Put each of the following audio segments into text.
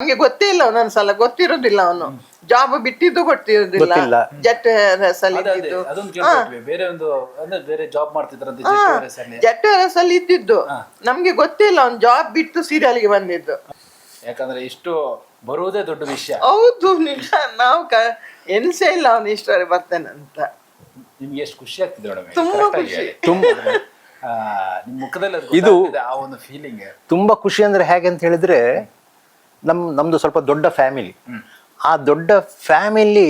ನಮ್ಗೆ ಗೊತ್ತೇ ಇಲ್ಲ ಒಂದೊಂದ್ಸಲ ಗೊತ್ತಿರೋದಿಲ್ಲ ಅವನು ಜಾಬ್ ಬಿಟ್ಟಿದ್ದು ಗೊತ್ತಿರೋದಿಲ್ಲ ಜಟ್ ಅಲ್ಲಿ ಇದ್ದಿದ್ದು ಅದೊಂದು ಕೇಳ್ಬಿಟ್ವಿ ಬೇರೆ ಒಂದು ಅಂದ್ರೆ ಬೇರೆ ಜಾಬ್ ಮಾಡ್ತಿದ್ರಂತೆ ಜಟ್ ಅಲ್ಲಿ ಇದ್ದಿದ್ದು ನಮ್ಗೆ ಗೊತ್ತಿಲ್ಲ ಅವ್ನು ಜಾಬ್ ಬಿಟ್ಟು ಸೀರಿಯಲ್ಗೆ ಬಂದಿದ್ದು. ಯಾಕಂದ್ರೆ ಇಷ್ಟು ಬರುವುದೇ ದೊಡ್ಡ ವಿಷಯ. ಹೌದು ನಿಜ, ನಾವು ಎನ್ಸೇ ಇಲ್ಲ ಅವ್ನು ಇಷ್ಟವರೆಗೆ ಬರ್ತೇನೆ ಅಂತ. ನಿಮ್ಗೆ ಎಷ್ಟು ಖುಷಿ ಆಗ್ತಿದೆ ಮೇಡಮ್? ತುಂಬಾ ಖುಷಿ. ನಿಮ್ ಮುಖದಲ್ಲಿ ಇದು ಆ ಒಂದು ಫೀಲಿಂಗ್ ತುಂಬಾ ಖುಷಿ ಅಂದ್ರೆ ಹೇಗೆ ಅಂತ ಹೇಳಿದ್ರೆ ನಮ್ದು ಸ್ವಲ್ಪ ದೊಡ್ಡ ಫ್ಯಾಮಿಲಿ. ಆ ದೊಡ್ಡ ಫ್ಯಾಮಿಲಿ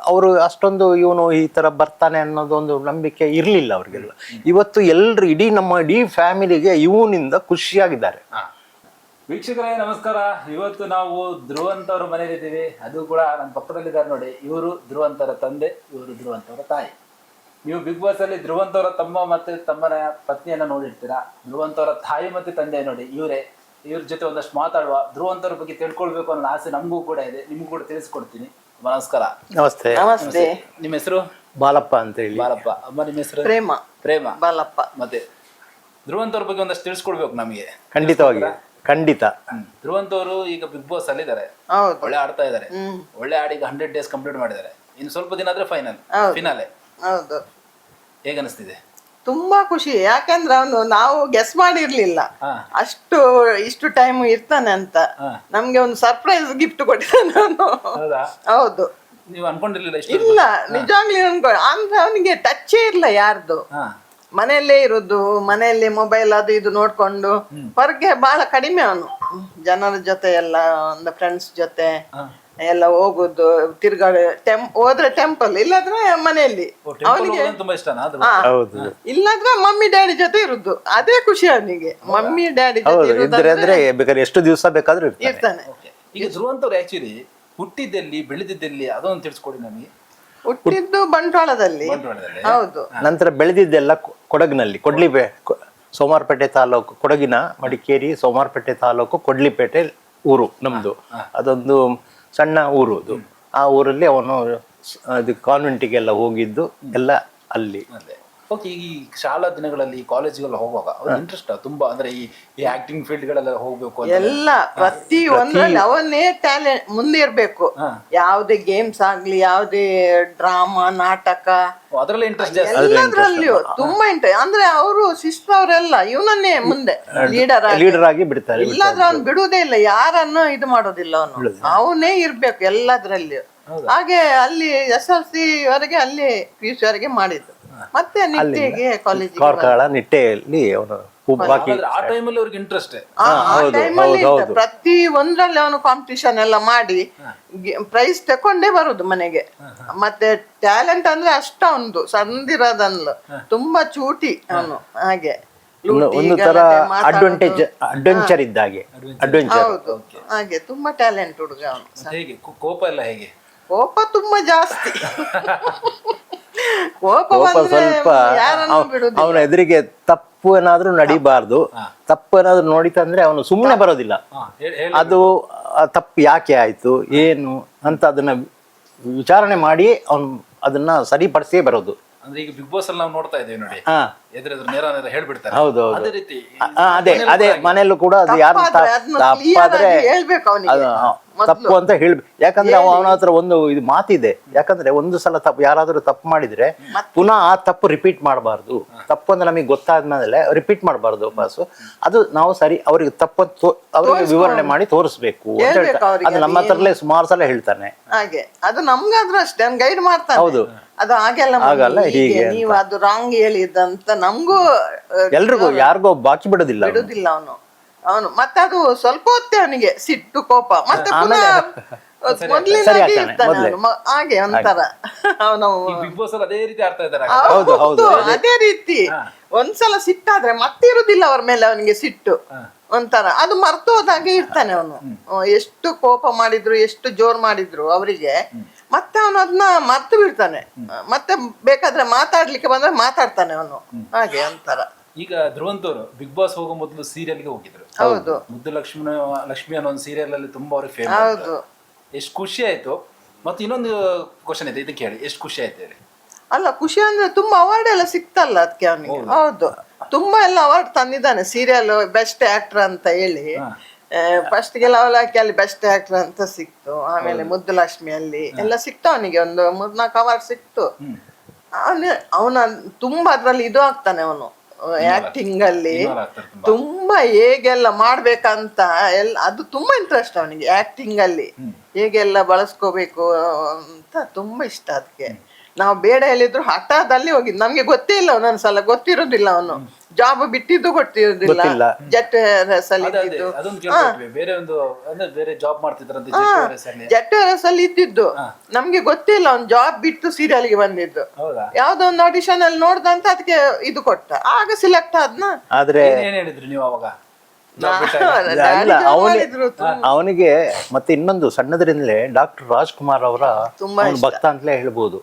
ಅವರು ಅಷ್ಟೊಂದು ಇವನು ಈ ತರ ಬರ್ತಾನೆ ಅನ್ನೋದೊಂದು ನಂಬಿಕೆ ಇರ್ಲಿಲ್ಲ ಅವ್ರಿಗೆಲ್ಲ. ಇವತ್ತು ಎಲ್ರು ಇಡೀ ಫ್ಯಾಮಿಲಿಗೆ ಇವನಿಂದ ಖುಷಿಯಾಗಿದ್ದಾರೆ. ವೀಕ್ಷಕರೇ ನಮಸ್ಕಾರ. ಇವತ್ತು ನಾವು ಧ್ರುವಂತವ್ರ ಮನೇಲಿದ್ದೀವಿ. ಅದು ಕೂಡ ನನ್ನ ಪಕ್ಕದಲ್ಲಿದ್ದಾರೆ ನೋಡಿ. ಇವರು ಧ್ರುವಂತರ ತಂದೆ, ಇವರು ಧ್ರುವಂತವರ ತಾಯಿ. ನೀವು ಬಿಗ್ ಬಾಸ್ ಅಲ್ಲಿ ಧ್ರುವಂತವರ ತಮ್ಮ ಮತ್ತೆ ತಮ್ಮನ ಪತ್ನಿಯನ್ನ ನೋಡಿರ್ತೀರಾ. ಧ್ರುವಂತವರ ತಾಯಿ ಮತ್ತೆ ತಂದೆ ನೋಡಿ ಇವರೇ. ಇವ್ರ ಜೊತೆ ಒಂದಷ್ಟು ಮಾತಾಡುವ, ಧ್ರುವಂತವ್ರ ಬಗ್ಗೆ ತಿಳ್ಕೊಳ್ಬೇಕು ಅನ್ನೋ ಆಸೆ ನಮಗೂ ಕೂಡ ಇದೆ, ನಿಮ್ಗೂ ಕೂಡ ತಿಳಿಸ್ಕೊಡ್ತೀನಿ. ನಮಸ್ಕಾರ. ನಮಸ್ತೆ. ನಮಸ್ತೆ. ನಿಮ್ಮ ಹೆಸರು? ಬಾಲಪ್ಪ ಅಂತ ಹೇಳಿ. ಬಾಲಪ್ಪ. ಅಮ್ಮ ನಿಮ್ಮ ಹೆಸರು? ಪ್ರೇಮ. ಪ್ರೇಮ. ಬಾಲಪ್ಪ. ಮತ್ತೆ ಧ್ರುವಂತವ್ರ ಬಗ್ಗೆ ಒಂದಷ್ಟು ತಿಳಿಸ್ಕೊಡ್ಬೇಕು ನಮಗೆ. ಖಂಡಿತವಾಗಿ, ಖಂಡಿತ. ಧ್ರುವಂತವರು ಈಗ ಬಿಗ್ ಬಾಸ್ ಅಲ್ಲಿ ಇದ್ದಾರೆ, ಒಳ್ಳೆ ಆಡ್ತಾ ಇದ್ದಾರೆ. ಒಳ್ಳೆ ಆಡಿ ಈಗ 100 days ಕಂಪ್ಲೀಟ್ ಮಾಡಿದ್ದಾರೆ. ಇನ್ನು ಸ್ವಲ್ಪ ದಿನ ಆದ್ರೆ ಫಿನಾಲೆ. ಹೌದು. ಹೇಗ ಅನಿಸ್ತಿದೆ? ತುಂಬಾ ಖುಷಿ. ಯಾಕಂದ್ರೆ ಅವನು ನಾವು ಗೆಸ್ ಮಾಡಿರ್ಲಿಲ್ಲ ಇಷ್ಟು ಟೈಮ್ ಇರ್ತಾನೆ ಅಂತ. ನಮ್ಗೆ ಒಂದು ಸರ್ಪ್ರೈಸ್ ಗಿಫ್ಟ್ ಕೊಟ್ಟಿದ್ದಾನೆ ಅವನು. ಹೌದು. ನೀವು ಅನ್ಕೊಂಡಿರ್ಲಿಲ್ಲ? ಇಲ್ಲ, ನಿಜವಾಗ್ಲಿ ಅಂದ್ರೆ ಅವನಿಗೆ ಟಚ್ಚೇ ಇಲ್ಲ ಯಾರ್ದು. ಮನೆಯಲ್ಲೇ ಇರೋದು, ಮನೆಯಲ್ಲಿ ಮೊಬೈಲ್ ಅದು ಇದು ನೋಡ್ಕೊಂಡು ಹೊರಗೆ ಬಹಳ ಕಡಿಮೆ ಅವನು. ಜನರ ಜೊತೆ ಎಲ್ಲ ಒಂದು ಫ್ರೆಂಡ್ಸ್ ಜೊತೆ ಎಲ್ಲ ಹೋಗುದು, ತಿರ್ಗಾಡ ಹೋದ್ರೆ ಟೆಂಪಲ್, ಇಲ್ಲಾದ್ರೆ ಮನೆಯಲ್ಲಿ. ಅವನಿಗೆ ಇಲ್ಲಾದ್ರೆ ಮಮ್ಮಿ ಡ್ಯಾಡಿ ಜೊತೆ ಇರುದು, ಅದೇ ಖುಷಿ ಅವನಿಗೆ. ಮಮ್ಮಿ ಡ್ಯಾಡಿ ಜೊತೆ ಅಂದ್ರೆ ಬೇಕಾದ್ರೆ ಎಷ್ಟು ದಿವಸ ಬೇಕಾದ್ರೂ ಇರ್ತಾನೆ. ಈಗ ಧ್ರುವಂತವ್ರು ಆಕ್ಚುಲಿ ಹುಟ್ಟಿದ್ದಲ್ಲಿ ಬೆಳೆದಿದ್ದಲ್ಲಿ ಅದೊಂದು ತಿಳಿಸ್ಕೊಡಿ ನಮಗೆ. ಹುಟ್ಟಿದ್ದು ಬಂಟ್ವಾಳದಲ್ಲಿ. ಹೌದು. ನಂತರ ಬೆಳೆದಿದ್ದೆಲ್ಲ ಕೊಡಗಿನಲ್ಲಿ, ಸೋಮಾರಪೇಟೆ ತಾಲೂಕು, ಕೊಡಗಿನ ಮಡಿಕೇರಿ ಸೋಮಾರಪೇಟೆ ತಾಲೂಕು ಕೊಡ್ಲಿಪೇಟೆ ಊರು ನಮ್ದು. ಅದೊಂದು ಸಣ್ಣ ಊರು ಅದು. ಆ ಊರಲ್ಲಿ ಅವನು ಕಾನ್ವೆಂಟಿಗೆಲ್ಲ ಹೋಗಿದ್ದು ಎಲ್ಲ ಅಲ್ಲಿ. ಓಕೆ. ಈ ಶಾಲಾ ದಿನಗಳಲ್ಲಿ ಕಾಲೇಜ್ಗೆಲ್ಲ ಹೋಗುವಾಗ ಇಂಟ್ರೆಸ್ಟ್ ತುಂಬಾ, ಅಂದ್ರೆ ಈ ಆಕ್ಟಿಂಗ್ ಫೀಲ್ಡ್ ಗಳೆಲ್ಲ ಹೋಗ್ಬೇಕು ಎಲ್ಲ ಪ್ರತಿ ಒಂದ್ರಲ್ಲಿ ಅವನ್ನೇ ಟ್ಯಾಲೆಂಟ್ ಮುಂದೆ ಇರ್ಬೇಕು. ಯಾವ್ದೇ ಗೇಮ್ಸ್ ಆಗ್ಲಿ, ಯಾವ್ದೇ ಡ್ರಾಮಾ, ನಾಟಕ, ಅದ್ರಲ್ಲಿ ಇಂಟ್ರೆಸ್ಟ್ ಎಲ್ಲದ್ರಲ್ಲಿಯೂ ತುಂಬಾ ಇಂಟ್ರೆಸ್ಟ್. ಅಂದ್ರೆ ಅವರು ಸಿಸ್ಟರ್ ಅವರೆಲ್ಲ ಇವನನ್ನೇ ಮುಂದೆ ಲೀಡರ್ ಆಗಿ ಬಿಡ್ತಾರೆ. ಇಲ್ಲಾದ್ರೆ ಅವ್ನು ಬಿಡುವುದೇ ಇಲ್ಲ, ಯಾರನ್ನು ಇದು ಮಾಡೋದಿಲ್ಲ. ಅವನೇ ಇರ್ಬೇಕು ಎಲ್ಲದ್ರಲ್ಲಿಯೂ. ಹಾಗೆ ಅಲ್ಲಿ SLC ವರೆಗೆ ಅಲ್ಲಿ PUC ವರೆಗೆ ಮಾಡಿದ್ದು. ಮತ್ತೆ ನಿಟ್ಟೆಗೆ ಕಾಲೇಜ್ ನಿಟ್ಟೆಯಲ್ಲಿ ಅವನು ಆ ಟೈಮಲ್ಲಿ ಅವ್ರಿಗೆ ಇಂಟ್ರೆಸ್ಟ್. ಪ್ರತಿ ಒಂದ್ರಲ್ಲಿ ಅವನು ಕಾಂಪಿಟಿಷನ್ ಎಲ್ಲ ಮಾಡಿ ಪ್ರೈಸ್ ತಕೊಂಡೇ ಬರುದು ಮನೆಗೆ. ಮತ್ತೆ ಟ್ಯಾಲೆಂಟ್ ಅಂದ್ರೆ ಅಷ್ಟ ಒಂದು ಸಂದಿರೋದಲ್ಲ, ತುಂಬಾ ಚೂಟಿ ಅವನು. ಹಾಗೆ ಒಂದು ತರ ಅಡ್ವೆಂಚರ್ ಇದ್ದಾಗೆ. ಹೌದು, ಹಾಗೆ ತುಂಬಾ ಟ್ಯಾಲೆಂಟ್ ಹುಡುಗ ಅವನು. ಹೇಗೆ ಕೋಪ ಎಲ್ಲ? ಹೇಗೆ ಕೋಪ ತುಂಬಾ ಜಾಸ್ತಿ. ಕೋಪ ಸ್ವಲ್ಪ ಅವನ ಎದುರಿಗೆ ತಪ್ಪು ಏನಾದ್ರೂ ನಡಿಬಾರ್ದು. ತಪ್ಪು ಏನಾದ್ರು ನೋಡಿತಂದ್ರೆ ಅವನು ಸುಮ್ಮನೆ ಬರೋದಿಲ್ಲ. ಅದು ತಪ್ಪು ಯಾಕೆ ಆಯ್ತು ಏನು ಅಂತ ಅದನ್ನ ವಿಚಾರಣೆ ಮಾಡಿ ಅವನು ಅದನ್ನ ಸರಿಪಡಿಸೇ ಬರೋದು. ಅಂದ್ರೆ ಈಗ ಬಿಗ್ ಬಾಸ್ ಅಲ್ಲಿ ನಾವು ನೋಡ್ತಾ ಇದ್ದೇವೆ ನೋಡಿ, ಎದುರೆದುರು ನೇರ ಹೇಳ್ಬಿಡ್ತಾರೆ. ಹೌದು, ಅದೇ ರೀತಿ ಅದೇ ಮನೆಯಲ್ಲೂ ಕೂಡ ಅದು ಯಾರು ತಪ್ಪಾದ್ರೆ ತಪ್ಪು ಅಂತ ಹೇಳ್ಬೇಕು. ಯಾಕಂದ್ರೆ ಅವನ ಹತ್ರ ಒಂದು ಇದು ಮಾತಿದೆ. ಯಾಕಂದ್ರೆ ಒಂದು ಸಲ ಯಾರಾದ್ರೂ ತಪ್ಪು ಮಾಡಿದ್ರೆ ಪುನಃ ಆ ತಪ್ಪು ರಿಪೀಟ್ ಮಾಡಬಾರ್ದು. ತಪ್ಪು ಅಂದ್ರೆ ನಮಗೆ ಗೊತ್ತಾದ್ಮೇಲೆ ರಿಪೀಟ್ ಮಾಡಬಾರ್ದು ವಾಪಸ್. ಅದು ನಾವು ಸರಿ ಅವ್ರಿಗೆ ತಪ್ಪು ಅವ್ರಿಗೆ ವಿವರಣೆ ಮಾಡಿ ತೋರಿಸ್ಬೇಕು ಅಂತ ಹೇಳ್ತಾರೆ. ಅದು ನಮ್ಮ ಹತ್ರಲ್ಲೇ ಸುಮಾರು ಸಲ ಹೇಳ್ತಾನೆ. ಹಾಗೆ ಅದು ನಮ್ಗಾದ್ರೂ ಅಷ್ಟೇ ಗೈಡ್ ಮಾಡ್ತಾನೆ. ಹೌದು, ಅದು ಹಾಗೆಲ್ಲ ಹೀಗೆ ನೀವು ಅದು ರಾಂಗ್ ಹೇಳಿದಂತ ನಮ್ಗೂ ಎಲ್ರಿಗೂ ಯಾರಿಗೋ ಬಾಕಿ ಬಿಡೋದಿಲ್ಲ ಅವನು. ಮತ್ತೆ ಅದು ಸ್ವಲ್ಪ ಹೊತ್ತೆ ಅವನಿಗೆ ಸಿಟ್ಟು ಕೋಪ, ಮತ್ತೆ ಹಾಗೆ ಒಂಥರ ಅವನು ಬಿಗ್ ಬಾಸ್ ಅಲ್ಲಿ ಅದೇ ರೀತಿ ಆಡ್ತಾ ಇದ್ದಾರೆ. ಅದೇ ರೀತಿ ಒಂದ್ಸಲ ಸಿಟ್ಟಾದ್ರೆ ಮತ್ತೆ ಇರುದಿಲ್ಲ ಅವ್ರ ಮೇಲೆ ಅವನಿಗೆ ಸಿಟ್ಟು. ಒಂಥರ ಅದು ಮರ್ತು ಹೋದಾಗೆ ಇರ್ತಾನೆ ಅವನು. ಎಷ್ಟು ಕೋಪ ಮಾಡಿದ್ರು, ಎಷ್ಟು ಜೋರ್ ಮಾಡಿದ್ರು ಅವರಿಗೆ, ಮತ್ತೆ ಅವನು ಅದನ್ನ ಮರ್ತು ಬಿಡ್ತಾನೆ. ಮತ್ತೆ ಬೇಕಾದ್ರೆ ಮಾತಾಡ್ಲಿಕ್ಕೆ ಬಂದ್ರೆ ಮಾತಾಡ್ತಾನೆ ಅವನು. ಹಾಗೆ ಒಂಥರ. ಈಗ ಧ್ರುವಂತವ್ರು ಬಿಗ್ ಬಾಸ್ ಹೋಗೋ ಮೊದಲು ಸೀರಿಯಲ್ಗೆ ಹೋಗಿದ್ರು. ಹೌದು. ಮುದ್ದು ಲಕ್ಷ್ಮಿ ಅನ್ನೋ ಒಂದು ಸೀರಿಯಲ್ ಅಲ್ಲಿ ತುಂಬಾ ಅವ್ರಿಗೆ ಫೇಮಸ್. ಎಷ್ಟು ಖುಷಿ ಆಯ್ತು. ಮತ್ತೆ ಇನ್ನೊಂದು ಕ್ವಶನ್ ಇದೆ, ಇದಕ್ಕೆ ಹೇಳಿ, ಎಷ್ಟು ಖುಷಿ ಆಯ್ತು ಹೇಳಿ. ಅಲ್ಲ, ಖುಷಿ ಅಂದ್ರೆ ತುಂಬಾ ಅವಾರ್ಡ್ ಎಲ್ಲ ಸಿಕ್ತಲ್ಲ ಅದಕ್ಕೆ ಅವನಿಗೆ. ಹೌದು, ತುಂಬಾ ಎಲ್ಲ ಅವಾರ್ಡ್ ತಂದಿದ್ದಾನೆ. ಸೀರಿಯಲ್ ಬೆಸ್ಟ್ ಆಕ್ಟರ್ ಅಂತ ಹೇಳಿ ಫಸ್ಟ್ಗೆ ಲವಲಾಕಿ ಅಲ್ಲಿ ಬೆಸ್ಟ್ ಆಕ್ಟರ್ ಅಂತ ಸಿಕ್ತು, ಆಮೇಲೆ ಮುದ್ದುಲಕ್ಷ್ಮಿಯಲ್ಲಿ ಎಲ್ಲ ಸಿಕ್ತು ಅವನಿಗೆ, ಒಂದು 3-4 ಅವಾರ್ಡ್ ಸಿಕ್ತು. ಅವನ ತುಂಬಾ ಅದ್ರಲ್ಲಿ ಇದು ಆಗ್ತಾನೆ ಅವನು ಆಕ್ಟಿಂಗ್ ಅಲ್ಲಿ, ತುಂಬಾ ಹೇಗೆಲ್ಲ ಮಾಡ್ಬೇಕಂತ ಅದು ತುಂಬಾ ಇಂಟ್ರೆಸ್ಟ್ ಅವನಿಗೆ ಆಕ್ಟಿಂಗ್ ಅಲ್ಲಿ, ಹೇಗೆಲ್ಲ ಬಳಸ್ಕೋಬೇಕು ಅಂತ ತುಂಬಾ ಇಷ್ಟ. ಅದಕ್ಕೆ ನಾವು ಬೇಡ ಹೇಳಿದ್ರು ಹಠದಲ್ಲಿ ಹೋಗಿದ್, ನಮ್ಗೆ ಗೊತ್ತೇ ಇಲ್ಲ ಒಂದೊಂದ್ಸಲ, ಗೊತ್ತಿರೋದಿಲ್ಲ ಅವನು ಜಾಬ್ ಬಿಟ್ಟಿದ್ದು ಗೊತ್ತಿರೋದಿಲ್ಲ. ಜೆಟ್ ಅಲ್ಲಿ ಇದ್ದಿದ್ದು ನಮ್ಗೆ ಗೊತ್ತಿಲ್ಲ, ಅವ್ನು ಜಾಬ್ ಬಿಟ್ಟು ಸೀರಿಯಲ್ಗೆ ಬಂದಿದ್ದು. ಯಾವ್ದೋ ಒಂದು ಆಡಿಷನ್ ಅಲ್ಲಿ ನೋಡ್ದಂತ ಅದಕ್ಕೆ ಇದು ಕೊಟ್ಟ, ಆಗ ಸಿಲೆಕ್ಟ್ ಆದ್ನ. ಆದ್ರೆ ಅವನಿಗೆ ಮತ್ತೆ ಇನ್ನೊಂದು ಸಣ್ಣದ್ರಿಂದಲೇ ಡಾಕ್ಟರ್ ರಾಜ್ಕುಮಾರ್ ಅವರ ಭಕ್ತ ಅಂತಲೇ ಹೇಳ್ಬೋದು.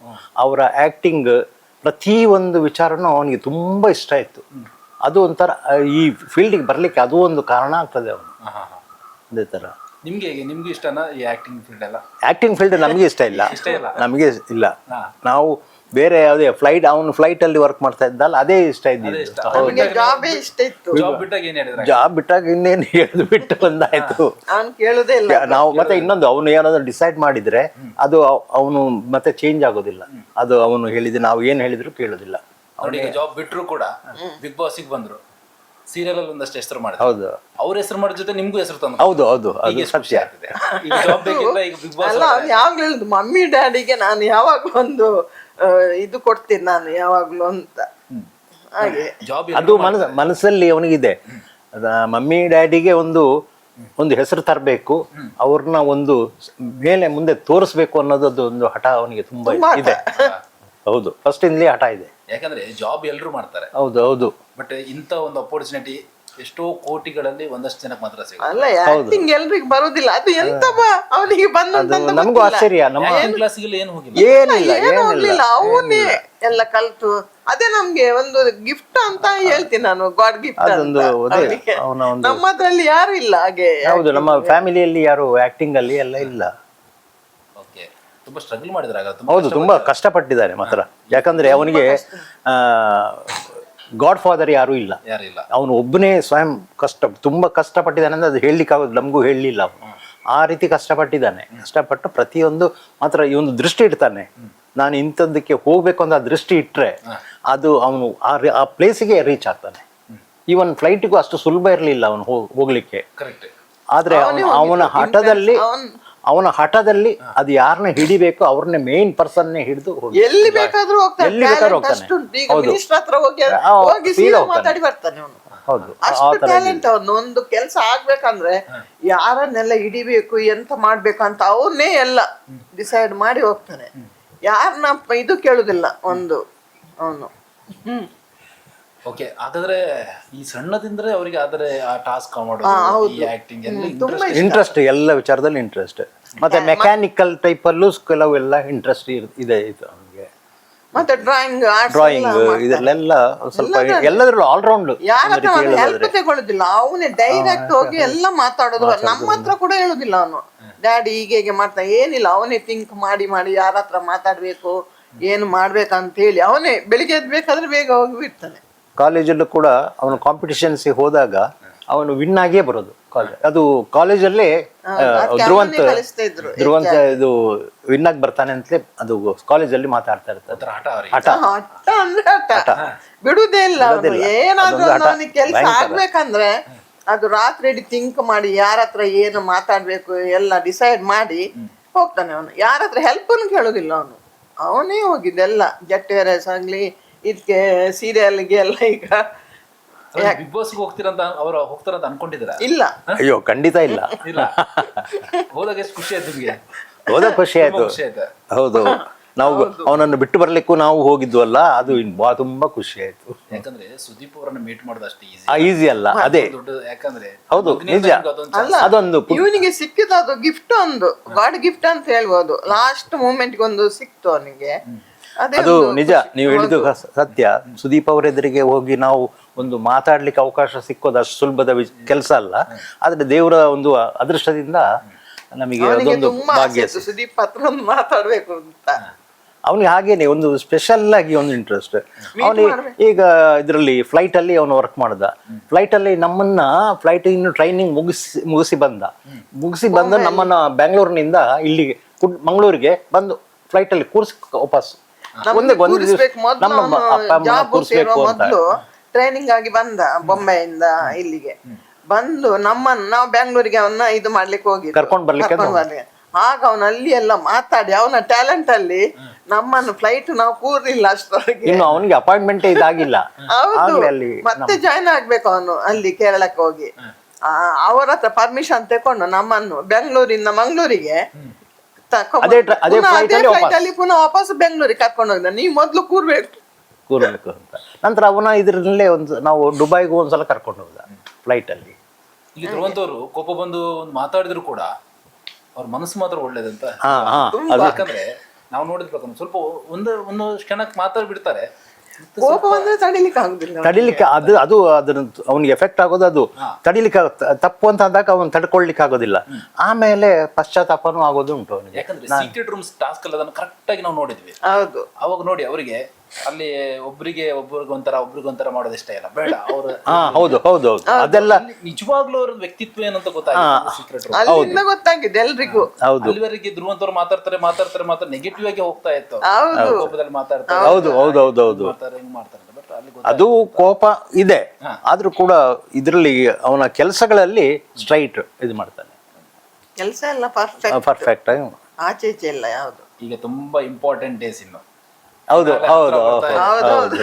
ಅವರ ಆಕ್ಟಿಂಗ್ ಪ್ರತಿ ಒಂದು ವಿಚಾರನೂ ಅವನಿಗೆ ತುಂಬಾ ಇಷ್ಟ ಇತ್ತು. ಅದು ಒಂಥರ ಈ ಫೀಲ್ಡಿಗೆ ಬರ್ಲಿಕ್ಕೆ ಅದು ಒಂದು ಕಾರಣ ಆಗ್ತದೆ ಅವನು. ಅದೇ ತರ ನಿಮ್ಗೆ ಇಷ್ಟನಾ ಈ ಆಕ್ಟಿಂಗ್ ಫೀಲ್ಡ್ ಎಲ್ಲ? ಆಕ್ಟಿಂಗ್ ಫೀಲ್ಡ್ ನಮಗೆ ಇಷ್ಟ ಇಲ್ಲ, ನಮಗೆ ಇಲ್ಲ. ನಾವು ಬೇರೆ ಯಾವುದೇ ಅವನು ಫ್ಲೈಟ್ ಅಲ್ಲಿ ವರ್ಕ್ ಮಾಡ್ತಾ ಇದ್ದಲ್ಲ, ಅದೇ ಇಷ್ಟ ಇದ್ದಿದ್ದು. ಜಾಬ್ ಬಿಟ್ಟಾಗ ಇನ್ನೇನು ಹೇಳುದು ಬಿಟ್ಟು ಬಂದಾಯ್ತು. ನಾವು ಮತ್ತೆ ಇನ್ನೊಂದು ಅವನು ಏನಾದ್ರು ಡಿಸೈಡ್ ಮಾಡಿದ್ರೆ ಅದು ಅವನು ಮತ್ತೆ ಚೇಂಜ್ ಆಗೋದಿಲ್ಲ. ಅದು ಅವನು ಹೇಳಿದ್ರೆ ನಾವು ಏನ್ ಹೇಳಿದ್ರು ಕೇಳೋದಿಲ್ಲ. ಅವನಿಗೆ ಜಾಬ್ ಬಿಟ್ರು ಕೂಡ ಬಿಗ್ ಬಾಸ್ ಬಂದ್ರು, ಸೀರಿಯಲ್ ಅಲ್ಲಿ ಒಂದಷ್ಟು ಹೆಸರು ಮಾಡಿದ್ರು. ಹೌದು, ಅವ್ರ ಹೆಸರು ಮಾಡಿದ ಜೊತೆ ನಿಮ್ಗೂ ಹೆಸರು ತಂದ್ರು. ಹೌದು ಹೌದು, ಅದು ಸತ್ಯ. ಯಾವಾಗ್ಲೂ ಹೇಳುದು ಮಮ್ಮಿ ಡ್ಯಾಡಿಗೆ ನಾನು ಯಾವಾಗ ಒಂದು ಇದು ಕೊಡ್ತೀನಿ ನಾನು ಯಾವಾಗ್ಲೂ ಅಂತ. ಹಾಗೆ ಅದು ಮನಸ್ಸಲ್ಲಿ ಅವನಿಗಿದೆ, ಮಮ್ಮಿ ಡ್ಯಾಡಿಗೆ ಒಂದು ಹೆಸರು ತರಬೇಕು, ಅವ್ರನ್ನ ಒಂದು ಮೇಲೆ ಮುಂದೆ ತೋರಿಸ್ಬೇಕು ಅನ್ನೋದು ಒಂದು ಹಠ ಅವನಿಗೆ ತುಂಬಾ ಇದೆ. ಹೌದು, ಫಸ್ಟ್ ಇಂದಲೇ ಹಠ ಇದೆ. ಯಾಕಂದ್ರೆ ಜಾಬ್ ಎಲ್ರು ಮಾಡ್ತಾರೆ. ಹೌದು ಹೌದು, ಬಟ್ ಇಂತ ಒಂದು ಅಪರ್ಚುನಿಟಿ ಎಷ್ಟೋ ಕೋಟಿಗಳಲ್ಲಿ ಒಂದಷ್ಟು ಜನಕ್ಕೆ ಮಾತ್ರ ಸಿಗುತ್ತೆ. ಅಲ್ಲ, ಆಕ್ಟಿಂಗ್ ಎಲ್ರಿಗೂ ಬರೋದಿಲ್ಲ. ಅದು ಎಂತ ಅವನಿಗೆ ಬಂದಂತ ನಮಗೂ ಆಶ್ಚರ್ಯ. ನಮ್ಮ ಕ್ಲಾಸಿಗೆ ಏನು ಹೋಗಿಲ್ಲ, ಏನಿಲ್ಲ, ಅವನೇ ಎಲ್ಲ ಕಲ್ತು. ಅದೇ ನಮ್ಗೆ ಒಂದು ಗಿಫ್ಟ್ ಅಂತ ಹೇಳ್ತೀನಿ ನಾನು, ಗಾಡ್ ಗಿಫ್ಟ್. ನಮ್ಮದ್ರಲ್ಲಿ ಯಾರು ಇಲ್ಲ ಹಾಗೆ. ಹೌದು, ನಮ್ಮ ಫ್ಯಾಮಿಲಿಯಲ್ಲಿ ಯಾರು ಆಕ್ಟಿಂಗ್ ಅಲ್ಲಿ ಎಲ್ಲ ಇಲ್ಲ. ತುಂಬಾ ಸ್ಟ್ರಗಲ್ ಮಾಡಿದ್ರೆ. ಹೌದು, ತುಂಬಾ ಕಷ್ಟಪಟ್ಟಿದ್ದಾನೆ ಮಾತ್ರ. ಯಾಕಂದ್ರೆ ಅವನಿಗೆ ಗಾಡ್ ಫಾದರ್ ಯಾರು ಇಲ್ಲ, ಅವನು ಒಬ್ಬನೇ ಸ್ವಯಂ ತುಂಬಾ ಕಷ್ಟಪಟ್ಟಿದ್ದಾನೆ ಅಂದ್ರೆ ಅದು ಹೇಳಲಿಕ್ಕೆ ಆಗೋದು, ನಮಗೂ ಹೇಳಲಿಲ್ಲ. ಅವನು ಆ ರೀತಿ ಕಷ್ಟಪಟ್ಟಿದ್ದಾನೆ. ಕಷ್ಟಪಟ್ಟು ಪ್ರತಿಯೊಂದು ಮಾತ್ರ ಈ ಒಂದು ದೃಷ್ಟಿ ಇಡ್ತಾನೆ. ನಾನು ಇಂಥದ್ದಕ್ಕೆ ಹೋಗ್ಬೇಕು ಅಂತ ದೃಷ್ಟಿ ಇಟ್ರೆ ಅದು ಅವನು ಆ ಪ್ಲೇಸಿಗೆ ರೀಚ್ ಆಗ್ತಾನೆ. ಈವನ್ ಫ್ಲೈಟಿಗೂ ಅಷ್ಟು ಸುಲಭ ಇರಲಿಲ್ಲ ಅವನು ಹೋಗ್ಲಿಕ್ಕೆ. ಆದ್ರೆ ಅವನ ಹಠದಲ್ಲಿ ಅದು ಯಾರನ್ನ ಹಿಡಿಬೇಕು ಅವ್ರನ್ನೇ ಮೇನ್ ಪರ್ಸನ್ನೇ ಹಿಡಿದು ಎಲ್ಲಿ ಬೇಕಾದ್ರೂ ಹೋಗ್ತಾನೆ. ಅಷ್ಟು ಟ್ಯಾಲೆಂಟ್ ಅವನು. ಒಂದು ಕೆಲಸ ಆಗ್ಬೇಕಂದ್ರೆ ಯಾರನ್ನೆಲ್ಲ ಹಿಡಿಬೇಕು, ಎಂತ ಮಾಡ್ಬೇಕಂತ ಅವನ್ನೇ ಎಲ್ಲ ಡಿಸೈಡ್ ಮಾಡಿ ಹೋಗ್ತಾನೆ. ಯಾರನ್ನ ಇದು ಕೇಳುದಿಲ್ಲ ಒಂದು ಅವನು. ಓಕೆ, ಹಾಗಾದ್ರೆ ಈ ಸಣ್ಣದಿಂದ್ರೆ ಅವರಿಗೆ ಆದರೆ ಆ ಟಾಸ್ಕ್ ಮಾಡೋದು, ಈ ಆಕ್ಟಿಂಗ್ ಎಲ್ಲ ಇಂಟ್ರೆಸ್ಟ್, ಎಲ್ಲ ವಿಚಾರದಲ್ಲಿ ಇಂಟ್ರೆಸ್ಟ್. ಮತ್ತೆ ಮೆಕ್ಯಾನಿಕಲ್ ಟೈಪ್ ಅಲ್ಲೂ ಕೆಲವೆಲ್ಲ ಇಂಟ್ರೆಸ್ಟ್ ಇದೆ ಅವನಿಗೆ. ಮತ್ತೆ ಡ್ರಾಯಿಂಗ್ ಇದರಲ್ಲೆಲ್ಲ ಸ್ವಲ್ಪ ಎಲ್ಲದರಲ್ಲೂ ಆಲ್ರೌಂಡ್. ಹೆಲ್ಪ್ ತಗೊಳ್ಳೋದಿಲ್ಲ, ಅವನೇ ಡೈರೆಕ್ಟ್ ಹೋಗಿ ಎಲ್ಲ ಮಾತಾಡೋದು. ನಮ್ಮ ಹತ್ರ ಕೂಡ ಹೇಳುದಿಲ್ಲ ಅವನು, ಡ್ಯಾಡಿ ಹೀಗೆ ಮಾಡ್ತಾ ಏನಿಲ್ಲ. ಅವನೇ ಥಿಂಕ್ ಮಾಡಿ ಯಾರ ಹತ್ರ ಮಾತಾಡ್ಬೇಕು, ಏನು ಮಾಡ್ಬೇಕಂತ ಹೇಳಿ ಅವನೇ ಬೆಳಿಗ್ಗೆ ಎದ್ಬೇಕಾದ್ರೆ ಬೇಗ ಹೋಗಿ ಬಿಡ್ತಾನೆ. ಕಾಲೇಜಲ್ಲೂ ಕೂಡ ಅವನು ಕಾಂಪಿಟಿಷನ್ಸ್ ಹೋದಾಗ ಅವನು ವಿನ್ ಆಗೇ ಬರೋದು. ಅದು ಕಾಲೇಜಲ್ಲಿ ಧ್ರುವಂತ ಇದು ವಿನ್ ಆಗಿ ಬರ್ತಾನೆ ಅಂತಲೇ ಅದು ಕಾಲೇಜಲ್ಲಿ ಮಾತಾಡ್ತಾ ಇರ್ತಾರೆ. ಹಠ ಬಿಡುದೇ ಇಲ್ಲ. ಏನಾದ್ರೂ ಕೆಲಸ ಆಗ್ಬೇಕಂದ್ರೆ ಅದು ರಾತ್ರಿ ಥಿಂಕ್ ಮಾಡಿ ಯಾರ ಹತ್ರ ಏನು ಮಾತಾಡ್ಬೇಕು ಎಲ್ಲ ಡಿಸೈಡ್ ಮಾಡಿ ಹೋಗ್ತಾನೆ ಅವನು. ಯಾರ ಹತ್ರ ಹೆಲ್ಪ್ ಕೇಳೋದಿಲ್ಲ ಅವನು, ಅವನೇ ಹೋಗಿದ್ದೆಲ್ಲ. ಜೆಟ್ ಏರ್ವೇಸ್ ಆಗ್ಲಿ, ಇದಕ್ಕೆ ಸೀರಿಯಲ್ಗೆ ಎಲ್ಲ. ಈಗ ಬಿಗ್ ಬಾಸ್ ಹೋಗ್ತೀರಂತ ಅವರು ಹೋಗ್ತಾರಂತ ಅನ್ಕೊಂಡಿದ್ರ? ಇಲ್ಲ, ಅಯ್ಯೋ ಖಂಡಿತ ಇಲ್ಲ. ಹೋದಾಗ ಎಷ್ಟು ಖುಷಿ ಆಯ್ತು ನಿಮ್ಗೆ? ಹೋದಾಗ ಖುಷಿ ಆಯ್ತು. ಹೌದು, ನಾವು ಅವನನ್ನು ಬಿಟ್ಟು ಬರ್ಲಿಕ್ಕೂ ನಾವು ಹೋಗಿದ್ವಲ್ಲ, ಅದು ತುಂಬಾ ಖುಷಿ ಆಯ್ತು. ಯಾಕಂದ್ರೆ ಸುದೀಪ್ ಅವರನ್ನ ಮೀಟ್ ಮಾಡೋದು ಅಷ್ಟು ಈಸಿ ಅಲ್ಲ. ಅದೇ ಯಾಕಂದ್ರೆ ಹೌದು, ನಿಜ. ಅದೊಂದು ಇವನಿಗೆ ಸಿಕ್ಕಿದ ಅದು ಗಿಫ್ಟ್, ಒಂದು ಗಾಡ್ ಗಿಫ್ಟ್ ಅಂತ ಹೇಳ್ಬೋದು. ಲಾಸ್ಟ್ ಮೂಮೆಂಟ್ ಒಂದು ಸಿಕ್ತು ಅವನಿಗೆ. ಅದು ನಿಜ, ನೀವು ಹೇಳಿದ್ದು ಸತ್ಯ. ಸುದೀಪ್ ಅವರ ಎದುರಿಗೆ ಹೋಗಿ ನಾವು ಒಂದು ಮಾತಾಡ್ಲಿಕ್ಕೆ ಅವಕಾಶ ಸಿಕ್ಕೋದು ಅಷ್ಟು ಸುಲಭದ ಕೆಲಸ ಅಲ್ಲ. ಆದ್ರೆ ದೇವರ ಒಂದು ಅದೃಷ್ಟದಿಂದ ನಮಗೆ ಅದೊಂದು ಭಾಗ್ಯ. ಸುದೀಪ್ ಹತ್ರ ಮಾತಾಡ್ಬೇಕು ಅಂತ ಅವನಿಗೆ ಹಾಗೇನೆ ಒಂದು ಸ್ಪೆಷಲ್ ಆಗಿ ಒಂದು ಇಂಟ್ರೆಸ್ಟ್. ಅವನಿಗೆ ಈಗ ಇದರಲ್ಲಿ ಫ್ಲೈಟ್ ಅಲ್ಲಿ ಅವನು ವರ್ಕ್ ಮಾಡ್ದ. ಫ್ಲೈಟ್ ಅಲ್ಲಿ ನಮ್ಮನ್ನ ಫ್ಲೈಟ್ ಇನ್ನು ಟ್ರೈನಿಂಗ್ ಮುಗಿಸಿ ಬಂದ ನಮ್ಮನ್ನ ಬೆಂಗಳೂರಿನಿಂದ ಇಲ್ಲಿಗೆ ಮಂಗಳೂರಿಗೆ ಬಂದು ಫ್ಲೈಟ್ ಅಲ್ಲಿ ಕೂರ್ಸಿ ವಾಪಸ್ ಒಂದು ದಿವಸ ನಮ್ಮ ಅಪ್ಪ ಅಮ್ಮ ಕೂರಿಸ್ಬೇಕು ಅಂತ ಟ್ರೈನಿಂಗ್ ಆಗಿ ಬಂದ ಬೊಂಬೆಯಿಂದ ಇಲ್ಲಿಗೆ ಬಂದು ನಮ್ಮನ್ನ ನಾವು ಬೆಂಗಳೂರಿಗೆ ಅವನ್ನ ಇದು ಮಾಡ್ಲಿಕ್ಕೆ ಹೋಗಿ ಕರ್ಕೊಂಡ್ ಬರ್ಲಿಕ್ಕೆ ಆಗ ಅವನ ಅಲ್ಲಿ ಎಲ್ಲ ಮಾತಾಡಿ ಅವನ ಟ್ಯಾಲೆಂಟ್ ಅಲ್ಲಿ ನಮ್ಮನ್ನು ಫ್ಲೈಟ್ ನಾವು ಕೂರ್ಲಿಲ್ಲ ಅಷ್ಟೊಳಗೆ. ಇನ್ನು ಅವನಿಗೆ ಅಪಾಯಿಂಟ್ಮೆಂಟ್ ಇದಾಗಿಲ್ಲ. ಹೌದು, ಮತ್ತೆ ಜಾಯ್ನ್ ಆಗ್ಬೇಕು ಅವನು ಅಲ್ಲಿ ಕೇರಳಕ್ಕೆ ಹೋಗಿ. ಅವರ ಹತ್ರ ಪರ್ಮಿಷನ್ ತಕೊಂಡು ನಮ್ಮನ್ನು ಬೆಂಗಳೂರಿಂದ ಮಂಗಳೂರಿಗೆ ಫ್ಲೈಟ್ ಅಲ್ಲಿ ಪುನಃ ವಾಪಸ್ ಬೆಂಗಳೂರಿಗೆ ಕರ್ಕೊಂಡು ಹೋಗಿದ್ದ. ನೀವು ಮೊದ್ಲು ಕೂರ್ಬೇಕು ಅಂತ. ನಂತರ ಅವನ ಇದ್ರಲ್ಲೇ ನಾವು ದುಬೈಗೂ ಒಂದ್ಸಲ ಕರ್ಕೊಂಡು ಹೋದ ಫ್ಲೈಟ್ ಅಲ್ಲಿ. ಈಗ ಧ್ರುವಂತವ್ರು ಕೋಪ ಬಂದು ಮಾತಾಡಿದ್ರು ಕೂಡ ಅವ್ರ ಮನಸ್ಸು ಮಾತ್ರ ಒಳ್ಳೇದಂತ. ಯಾಕಂದ್ರೆ ನಾವು ನೋಡಿದ ಪ್ರಕಾರ ಸ್ವಲ್ಪ ಒಂದು ಕ್ಷಣಕ್ಕೆ ಮಾತಾಡ್ಬಿಡ್ತಾರೆ, ಕೋಪ ಬಂದ್ರೆ ತಡಿಲಿಕ್ಕೆ ಅದು ಅದನ್ನ ಅವ್ನಿಗೆ ಎಫೆಕ್ಟ್ ಆಗೋದು. ಅದು ತಡಿಲಿಕ್ಕೆ ತಪ್ಪು ಅಂತ ಅಂದಾಗ ಅವನು ತಡ್ಕೊಳ್ಲಿಕ್ಕೆ ಆಗೋದಿಲ್ಲ. ಆಮೇಲೆ ಪಶ್ಚಾತ್ತಾಪನೂ ಆಗೋದು ಉಂಟು ಅವನಿಗೆ. ಯಾಕಂದ್ರೆ ಸೀಕ್ರೆಟ್ ರೂಮ್ಸ್ ಟಾಸ್ಕ್ ಅಲ್ಲಿ ಅದನ್ನು ಕರೆಕ್ಟ್ ಆಗಿ ನಾವು ನೋಡಿದ್ವಿ. ಹೌದು, ಅವಾಗ ನೋಡಿ ಅವರಿಗೆ ಅಲ್ಲಿ ಒಬ್ರಿಗೊಂಥರ ಮಾಡೋದು ಇಷ್ಟ ಇಲ್ಲ, ಬೇಡ ಅವ್ರ. ಹೌದು ಹೌದು ಹೌದು, ಅದೆಲ್ಲ ನಿಜವಾಗ್ಲೂ ಅವ್ರ ವ್ಯಕ್ತಿತ್ವ ಏನಂತ ಗೊತ್ತಾಗಿದೆ. ಅಲ್ಲಿಂದ ಗೊತ್ತಾಗಿದೆ ಎಲ್ರಿಗೂ. ಅಲ್ಲಿವರೆಗೆ ಧ್ರುವಂತವ್ರು ಮಾತಾಡ್ತಾರೆ ನೆಗೆಟಿವ್ ಆಗಿ ಹೋಗ್ತಾ ಇತ್ತು. ಕೋಪದಲ್ಲಿ ಮಾತಾಡ್ತಾರೆ, ಹೌದು ಹೌದು ಹೌದು ಹೌದು, ಹಿಂಗ್ ಮಾಡ್ತಾರೆ. ಬಟ್ ಅಲ್ಲಿ ಅದು ಕೋಪ ಇದೆ, ಆದ್ರೂ ಕೂಡ ಇದ್ರಲ್ಲಿ ಅವನ ಕೆಲಸಗಳಲ್ಲಿ ಸ್ಟ್ರೈಟ್ ಇದು ಮಾಡ್ತಾನೆ. ಕೆಲಸ ಎಲ್ಲ ಪರ್ಫೆಕ್ಟ್ ಆಗಿ ಆಚೆ ಈಚೆ ಇಲ್ಲ ಯಾವ್ದು. ಈಗ ತುಂಬಾ ಇಂಪಾರ್ಟೆಂಟ್ ಡೇಸ್ ಇನ್ನು. ಹೌದು ಹೌದು ಹೌದು,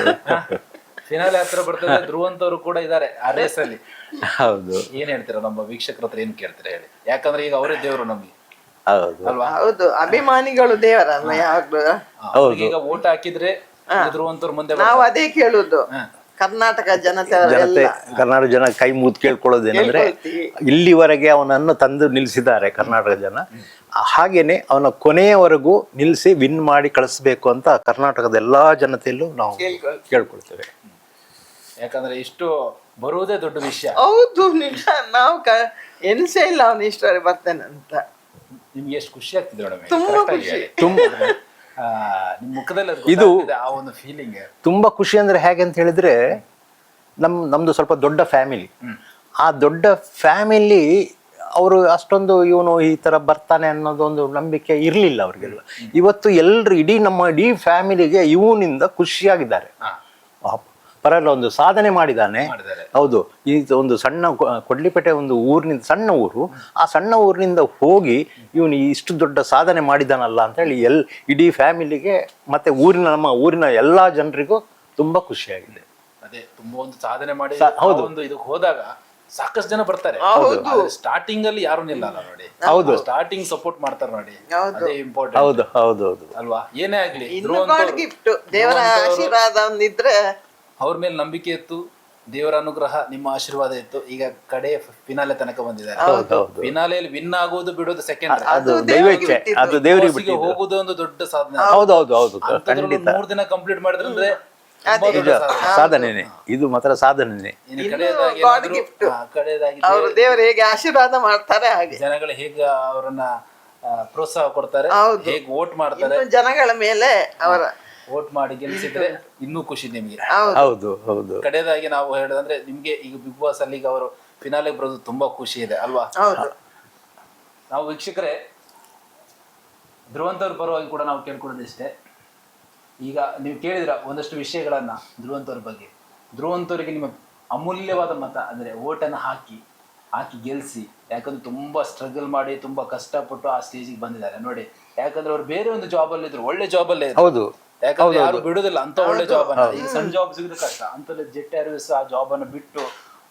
ಫಿನಾಲೆ ಹತ್ರ ಬರ್ತದೆ. ಧ್ರುವಂತವ್ರು ಕೂಡ ಇದಾರೆ ಆ ರೇಸ್ ಅಲ್ಲಿ. ಹೌದು, ಏನ್ ಹೇಳ್ತೀರಾ ನಮ್ಮ ವೀಕ್ಷಕರ ಹತ್ರ, ಏನ್ ಕೇಳ್ತೀರಾ ಹೇಳಿ? ಯಾಕಂದ್ರೆ ಈಗ ಅವರೇ ದೇವರು ನಮ್ಗೆ, ಹೌದು ಅಲ್ವಾ? ಹೌದು, ಅಭಿಮಾನಿಗಳು ದೇವರಲ್ಲ ಯಾವಾಗ್ಲೂ. ಈಗ ಓಟ್ ಹಾಕಿದ್ರೆ ಧ್ರುವಂತವ್ರು ಮುಂದೆ ನಾವು ಅದೇ ಕೇಳುದು. ಕರ್ನಾಟಕ ಜನತೆ ಕರ್ನಾಟಕ ಜನ ಕೈ ಮುದ್ದು ಕೇಳ್ಕೊಳ್ಳೋದೇನಂದ್ರೆ ಇಲ್ಲಿವರೆಗೆ ಅವನನ್ನು ತಂದು ನಿಲ್ಲಿಸಿದ್ದಾರೆ ಕರ್ನಾಟಕ ಜನ. ಹಾಗೇನೆ ಅವನ ಕೊನೆಯವರೆಗೂ ನಿಲ್ಲಿಸಿ ವಿನ್ ಮಾಡಿ ಕಳಿಸ್ಬೇಕು ಅಂತ ಕರ್ನಾಟಕದ ಎಲ್ಲಾ ಜನತೆಯಲ್ಲೂ ನಾವು ಕೇಳ್ಕೊಳ್ತೇವೆ. ಯಾಕಂದ್ರೆ ಇಷ್ಟು ಬರುವುದೇ ದೊಡ್ಡ ವಿಷಯ. ಹೌದು, ನಿಜ. ನಾವು ಎನ್ಸೇ ಇಲ್ಲ ಅವನು ಇಷ್ಟವರೆಗೆ ಬರ್ತೇನೆ ಅಂತ. ನಿಮ್ಗೆ ಎಷ್ಟು ಖುಷಿ ಆಗ್ತಿದೆ ಮೇಡಮ್? ತುಂಬಾ ಖುಷಿ. ನಿಮ್ ಮುಖದಲ್ಲಿ ಇದು ಆ ಒಂದು ಫೀಲಿಂಗ್ ತುಂಬಾ ಖುಷಿ. ಅಂದ್ರೆ ಹೇಗೆ ಅಂತ ಹೇಳಿದ್ರೆ ನಮ್ದು ಸ್ವಲ್ಪ ದೊಡ್ಡ ಫ್ಯಾಮಿಲಿ. ಆ ದೊಡ್ಡ ಫ್ಯಾಮಿಲಿ ಅವರು ಅಷ್ಟೊಂದು ಇವನು ಈ ತರ ಬರ್ತಾನೆ ಅನ್ನೋದೊಂದು ನಂಬಿಕೆ ಇರ್ಲಿಲ್ಲ ಅವ್ರಿಗೆಲ್ಲ. ಇವತ್ತು ಎಲ್ರು ಇಡೀ ಫ್ಯಾಮಿಲಿಗೆ ಇವನಿಂದ ಖುಷಿಯಾಗಿದ್ದಾರೆ. ಪರಲ್ಲ, ಒಂದು ಸಾಧನೆ ಮಾಡಿದ್ದಾನೆ. ಹೌದು, ಈ ಒಂದು ಸಣ್ಣ ಕೊಡ್ಲಿಪೇಟೆ ಒಂದು ಊರಿನಿಂದ, ಸಣ್ಣ ಊರು, ಆ ಸಣ್ಣ ಊರಿನಿಂದ ಹೋಗಿ ಇವನು ಇಷ್ಟು ದೊಡ್ಡ ಸಾಧನೆ ಮಾಡಿದಾನಲ್ಲ ಅಂತ ಹೇಳಿ ಇಡೀ ಫ್ಯಾಮಿಲಿಗೆ ಮತ್ತೆ ನಮ್ಮ ಊರಿನ ಎಲ್ಲಾ ಜನರಿಗೂ ತುಂಬಾ ಖುಷಿಯಾಗಿದೆ. ಅದೇ ತುಂಬಾ ಒಂದು ಸಾಧನೆ ಮಾಡಿ ಒಂದು ಇದಕ್ಕೆ ಹೋದಾಗ ಸಾಕಷ್ಟು ಜನ ಬರ್ತಾರೆ. ಸ್ಟಾರ್ಟಿಂಗ್ ಅಲ್ಲಿ ಯಾರು ನಿಲ್ಲಲ್ಲ ನೋಡಿ. ಹೌದು, ಸ್ಟಾರ್ಟಿಂಗ್ ಸಪೋರ್ಟ್ ಮಾಡ್ತಾರೆ ನೋಡಿ, ಅದೇ ಇಂಪಾರ್ಟೆಂಟ್. ಹೌದು ಹೌದು ಹೌದು ಅಲ್ವಾ? ಏನೇ ಆಗ್ಲಿ ಗಿಫ್ಟ್ ದೇವರ ಆಶೀರ್ವಾದ ಒಂದಿದ್ರೆ, ಅವ್ರ ಮೇಲೆ ನಂಬಿಕೆ ಇತ್ತು, ದೇವರ ಅನುಗ್ರಹ, ನಿಮ್ಮ ಆಶೀರ್ವಾದ ಇತ್ತು. ಈಗ ಕಡೆ ಫಿನಾಲೆ ತನಕ ಬಂದಿದ್ದಾರೆ. ಫಿನಾಲೆಯಲ್ಲಿ ವಿನ್ ಆಗೋದು ಬಿಡೋದು ಸೆಕೆಂಡ್, ಅದು ದೈವಕ್ಕೆ, ಅದು ದೇವರಿಗೆ ಹೋಗುದು ಒಂದು ದೊಡ್ಡ ಸಾಧನೆ. ಹೌದು ಹೌದು ಹೌದು, 3 ದಿನ ಕಂಪ್ಲೀಟ್ ಮಾಡಿದ್ರೆ ಸಾಧನೆನೆ, ಇದು ಮಾತ್ರ ಸಾಧನೆನೆ. ಅವರು ದೇವರು ಹೇಗೆ ಆಶೀರ್ವಾದ ಮಾಡ್ತಾರೆ ಹಾಗೆ ಜನಗಳು ಹೇಗೆ ಅವರನ್ನ ಪ್ರೋತ್ಸಾಹ ಕೊಡ್ತಾರೆ, ಹೇಗೆ ವೋಟ್ ಮಾಡ್ತಾರೆ, ಜನಗಳ ಮೇಲೆ ಅವರ ವೋಟ್ ಮಾಡಿ ಗೆಲ್ಸಿದ್ರೆ ಇನ್ನೂ ಖುಷಿ ನಿಮ್ಗೆ. ಹೌದು ಹೌದು. ಕಡೆಯದಾಗಿ ನಾವು ಹೇಳೋದಂದ್ರೆ ನಿಮ್ಗೆ ಈಗ ಬಿಗ್ ಬಾಸ್ ಅಲ್ಲಿ ಈಗ ಅವರು ಫಿನಾಲೆಗೆ ಬರೋದು ತುಂಬಾ ಖುಷಿ ಇದೆ ಅಲ್ವಾ? ನಾವು ವೀಕ್ಷಕರೇ ಧ್ರುವಂತವ್ರ ಪರವಾಗಿ ಕೂಡ ನಾವು ಕೇಳ್ಕೊಳ್ಳೋದಿಷ್ಟೇ. ಈಗ ನೀವು ಕೇಳಿದ್ರ ಒಂದಷ್ಟು ವಿಷಯಗಳನ್ನ ಧ್ರುವಂತವ್ರ ಬಗ್ಗೆ. ಧ್ರುವಂತವ್ರಿಗೆ ನಿಮ್ಮ ಅಮೂಲ್ಯವಾದ ಮತ ಅಂದ್ರೆ ಓಟನ್ನು ಹಾಕಿ ಗೆಲ್ಸಿ. ಯಾಕಂದ್ರೆ ತುಂಬಾ ಸ್ಟ್ರಗಲ್ ಮಾಡಿ ತುಂಬಾ ಕಷ್ಟಪಟ್ಟು ಆ ಸ್ಟೇಜಿಗೆ ಬಂದಿದ್ದಾರೆ ನೋಡಿ. ಯಾಕಂದ್ರೆ ಅವ್ರು ಬೇರೆ ಒಂದು ಜಾಬ್ ಅಲ್ಲಿ ಇದ್ರು, ಒಳ್ಳೆ ಜಾಬ್ ಅಲ್ಲೇ ಹೌದು. ಯಾಕಂದ್ರೆ ಯಾರು ಬಿಡುದಿಲ್ಲ ಅಂತ ಒಳ್ಳೆ ಜಾಬ್ ಅನ್ನ. ಈಗ ಸಣ್ಣ ಜಾಬ್ ಸಿಗೋದು ಕಷ್ಟ ಅಂತಲ್ಲಿ ಜೆಟ್ ಏರ್ವೇಸ್ ಆ ಜಾಬ್ ಅನ್ನು ಬಿಟ್ಟು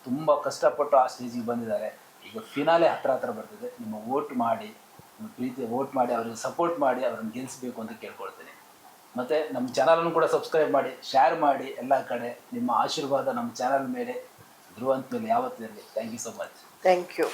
ತುಂಬಾ ಕಷ್ಟಪಟ್ಟು ಆ ಸ್ಟೇಜಿಗೆ ಬಂದಿದ್ದಾರೆ. ಈಗ ಫಿನಾಲೆ ಹತ್ರ ಬರ್ತಿದೆ. ನಿಮ್ಮ ವೋಟ್ ಮಾಡಿ, ನಿಮ್ಮ ಪ್ರೀತಿ ವೋಟ್ ಮಾಡಿ, ಅವ್ರಿಗೆ ಸಪೋರ್ಟ್ ಮಾಡಿ ಅವ್ರನ್ನ ಗೆಲ್ಸ್ಬೇಕು ಅಂತ ಕೇಳ್ಕೊಳ್ತೇನೆ. ಮತ್ತೆ ನಮ್ಮ ಚಾನಲನ್ನು ಕೂಡ ಸಬ್ಸ್ಕ್ರೈಬ್ ಮಾಡಿ, ಶೇರ್ ಮಾಡಿ ಎಲ್ಲ ಕಡೆ. ನಿಮ್ಮ ಆಶೀರ್ವಾದ ನಮ್ಮ ಚಾನಲ್ ಮೇಲೆ, ಧ್ರುವಂತ್ ಮೇಲೆ ಯಾವತ್ತೂ ಇರಲಿ. Thank you so much. Thank you.